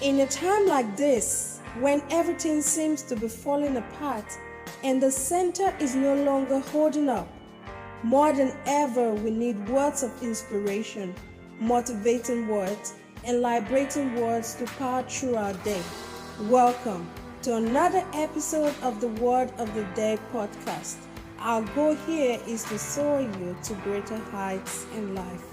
In a time like this, when everything seems to be falling apart and the center is no longer holding up, more than ever we need words of inspiration, motivating words, and liberating words to power through our day. Welcome to another episode of the Word of the Day podcast. Our goal here is to soar you to greater heights in life.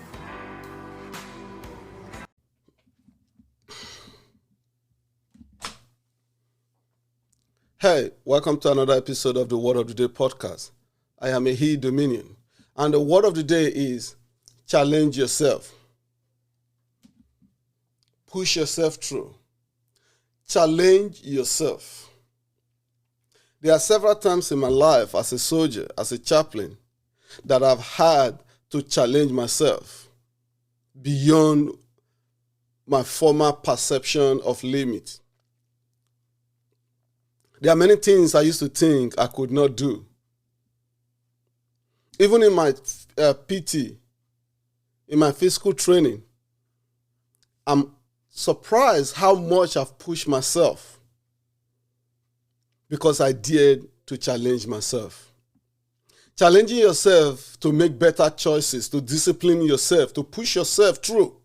Hey, welcome to another episode of the Word of the Day podcast. I am Ehihi Dominion, and the Word of the Day is challenge yourself. Push yourself through. Challenge yourself. There are several times in my life as a soldier, as a chaplain, that I've had to challenge myself beyond my former perception of limit. There are many things I used to think I could not do. Even in my PT, in my physical training, I'm surprised how much I've pushed myself because I dared to challenge myself. Challenging yourself to make better choices, to discipline yourself, to push yourself through.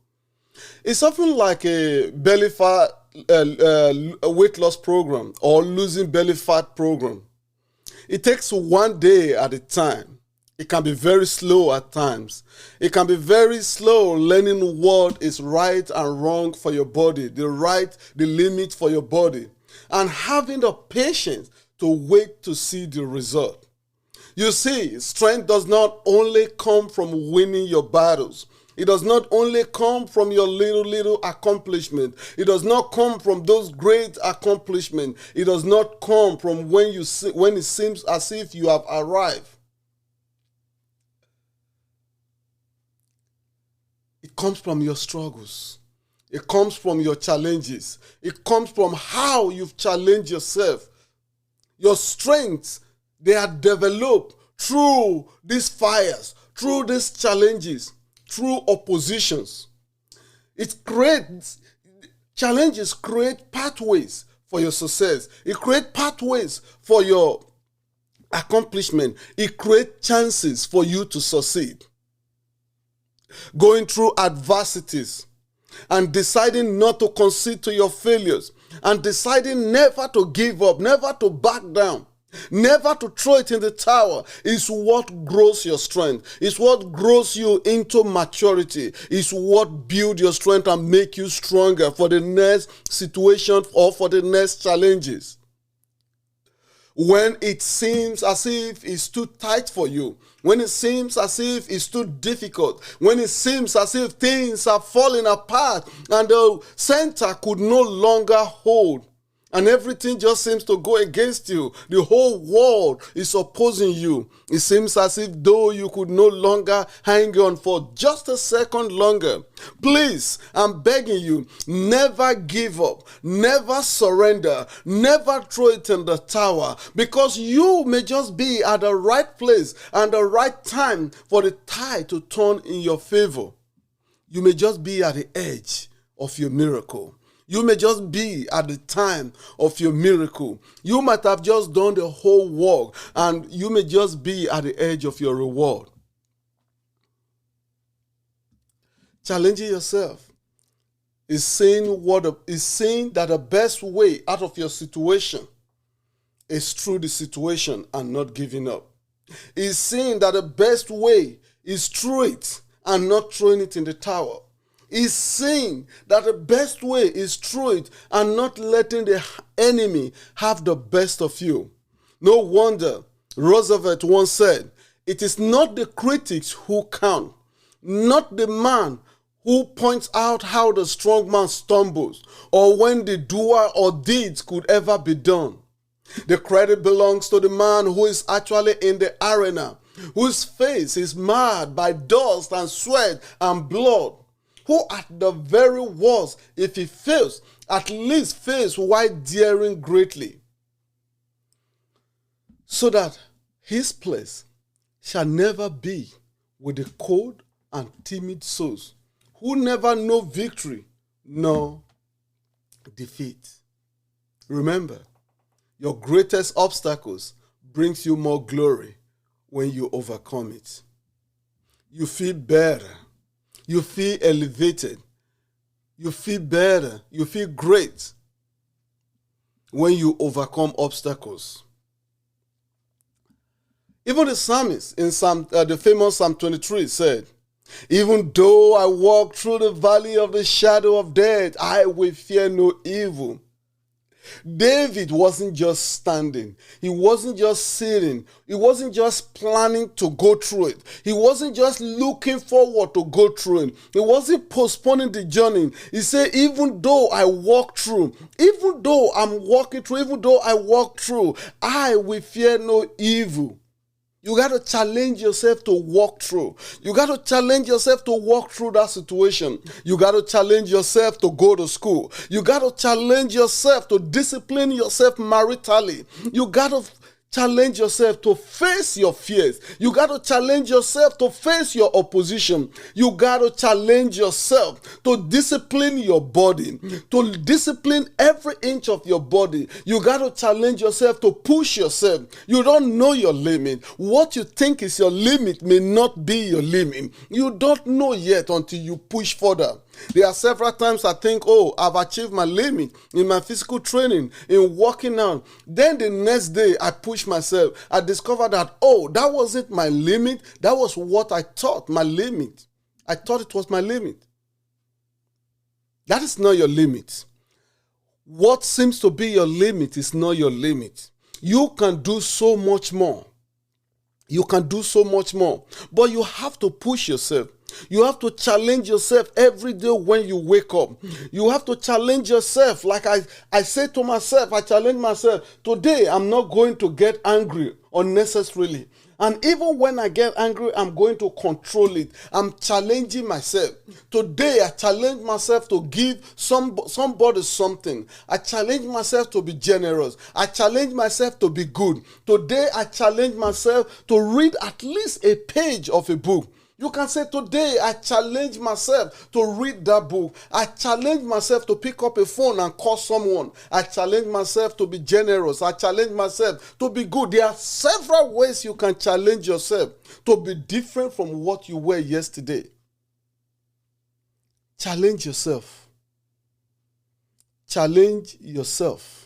It's often like a belly fat a weight loss program or losing belly fat program. It takes one day at a time. It can be very slow at times. It can be very slow learning what is right and wrong for your body, the limit for your body, and having the patience to wait to see the result. You see, strength does not only come from winning your battles. It does not only come from your little accomplishment. It does not come from those great accomplishments. It does not come from when it seems as if you have arrived. It comes from your struggles. It comes from your challenges. It comes from how you've challenged yourself. Your strengths, they are developed through these fires, through these challenges, through oppositions. Challenges create pathways for your success. It creates pathways for your accomplishment. It creates chances for you to succeed. Going through adversities and deciding not to concede to your failures and deciding never to give up, never to back down, never to throw it in the tower is what grows your strength. It's what grows you into maturity. It's what builds your strength and make you stronger for the next situation or for the next challenges. When it seems as if it's too tight for you, when it seems as if it's too difficult, when it seems as if things are falling apart and the center could no longer hold, and everything just seems to go against you. The whole world is opposing you. It seems as if though you could no longer hang on for just a second longer. Please, I'm begging you, never give up, never surrender, never throw it in the tower, because you may just be at the right place and the right time for the tide to turn in your favor. You may just be at the edge of your miracle. You may just be at the time of your miracle. You might have just done the whole work and you may just be at the edge of your reward. Challenging yourself is saying that the best way out of your situation is through the situation and not giving up. It's saying that the best way is through it and not throwing it in the towel. Is saying that the best way is through it and not letting the enemy have the best of you. No wonder Roosevelt once said, "It is not the critics who count, not the man who points out how the strong man stumbles or when the doer or deeds could ever be done. The credit belongs to the man who is actually in the arena, whose face is marred by dust and sweat and blood, who at the very worst, if he fails, at least fails while daring greatly, so that his place shall never be with the cold and timid souls who never know victory nor defeat. Remember, your greatest obstacles brings you more glory when you overcome it. You feel better. You feel elevated. You feel better. You feel great when you overcome obstacles. Even the psalmist in the famous Psalm 23 said, even though I walk through the valley of the shadow of death, I will fear no evil. David wasn't just standing. He wasn't just sitting. He wasn't just planning to go through it. He wasn't just looking forward to go through it. He wasn't postponing the journey. He said, even though I walk through, even though I'm walking through, even though I walk through, I will fear no evil. You got to challenge yourself to walk through. You got to challenge yourself to walk through that situation. You got to challenge yourself to go to school. You got to challenge yourself to discipline yourself maritally. You got to challenge yourself to face your fears. You got to challenge yourself to face your opposition. You got to challenge yourself to discipline your body, to discipline every inch of your body. You got to challenge yourself to push yourself. You don't know your limit. What you think is your limit may not be your limit. You don't know yet until you push further. There are several times I think, oh, I've achieved my limit in my physical training, in working out. Then the next day I push myself. I discovered that, oh, that wasn't my limit. That was what I thought my limit. I thought it was my limit. That is not your limit. What seems to be your limit is not your limit. You can do so much more. You can do so much more. But you have to push yourself. You have to challenge yourself every day when you wake up. You have to challenge yourself. Like I say to myself, I challenge myself, today I'm not going to get angry unnecessarily. And even when I get angry, I'm going to control it. I'm challenging myself. Today, I challenge myself to give somebody something. I challenge myself to be generous. I challenge myself to be good. Today, I challenge myself to read at least a page of a book. You can say, today I challenge myself to read that book. I challenge myself to pick up a phone and call someone. I challenge myself to be generous. I challenge myself to be good. There are several ways you can challenge yourself to be different from what you were yesterday. Challenge yourself. Challenge yourself.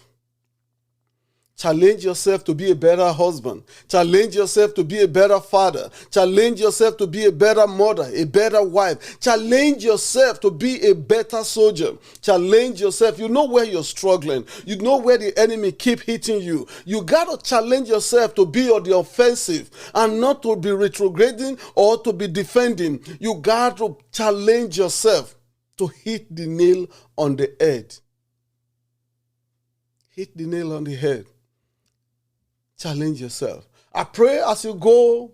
Challenge yourself to be a better husband. Challenge yourself to be a better father. Challenge yourself to be a better mother, a better wife. Challenge yourself to be a better soldier. Challenge yourself. You know where you're struggling. You know where the enemy keep hitting you. You got to challenge yourself to be on the offensive and not to be retrograding or to be defending. You got to challenge yourself to hit the nail on the head. Hit the nail on the head. Challenge yourself. I pray as you go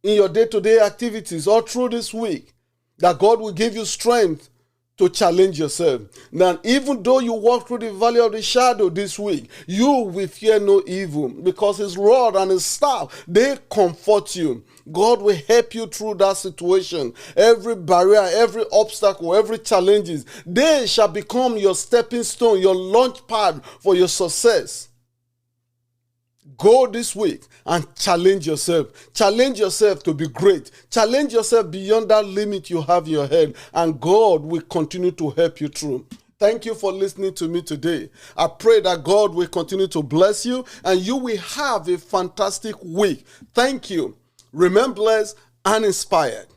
in your day-to-day activities all through this week that God will give you strength to challenge yourself. Now, even though you walk through the valley of the shadow this week, you will fear no evil because his rod and his staff, they comfort you. God will help you through that situation. Every barrier, every obstacle, every challenges, they shall become your stepping stone, your launch pad for your success. Go this week and challenge yourself. Challenge yourself to be great. Challenge yourself beyond that limit you have in your head, and God will continue to help you through. Thank you for listening to me today. I pray that God will continue to bless you and you will have a fantastic week. Thank you. Remain blessed and inspired.